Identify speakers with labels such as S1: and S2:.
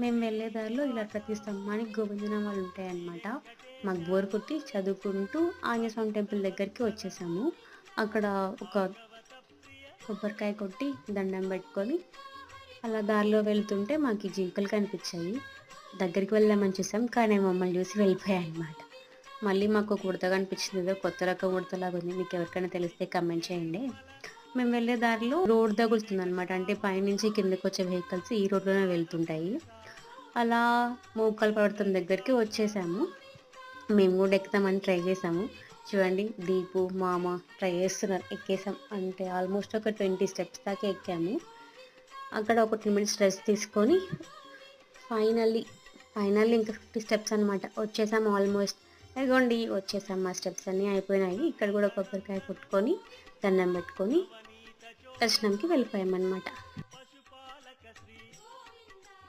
S1: మేము వెళ్ళే దారిలో ఇలా ప్రతి స్తంభానికి గోవిందనామాలు ఉంటాయన్నమాట. మాకు బోర్ కొట్టి చదువుకుంటూ ఆంజనేయ స్వామి టెంపుల్ దగ్గరికి వచ్చేసాము. అక్కడ ఒక కొబ్బరికాయ కొట్టి దండం పెట్టుకొని అలా దారిలో వెళ్తుంటే మాకు ఈ జింకలు కనిపించాయి. దగ్గరికి వెళ్దామని చూసాం, కానీ మమ్మల్ని చూసి వెళ్ళిపోయాయన్నమాట. మళ్ళీ మాకు ఒక ఉడత కనిపించింది. ఏదో కొత్త రకం ఉడతలాగా ఉంది. మీకు ఎవరికైనా తెలిస్తే కమెంట్ చేయండి. మేము వెళ్ళే దారిలో రోడ్ తగులుతుందనమాట. అంటే పైనుంచి కిందకి వచ్చే వెహికల్స్ ఈ రోడ్లోనే వెళ్తుంటాయి. అలా మోకాలు పర్వతం దగ్గరికి వచ్చేసాము. మేము కూడా ఎక్కుతామని ట్రై చేసాము. చూడండి, దీపు మామ ట్రై చేస్తున్నారు. ఎక్కేసాం. అంటే ఆల్మోస్ట్ ఒక 20 స్టెప్స్ దాకా ఎక్కాము. అక్కడ ఒక 10 మినిట్స్ రెస్ట్ తీసుకొని ఫైనల్లీ ఇంకా 50 స్టెప్స్ అనమాట వచ్చేసాము. ఆల్మోస్ట్ ఇదిగోండి వచ్చేసాము. మా స్టెప్స్ అన్నీ అయిపోయినాయి. ఇక్కడ కూడా కొబ్బరికాయ కొట్టుకొని దండం పెట్టుకొని దర్శనంకి వెళ్ళిపోయామన్నమాట.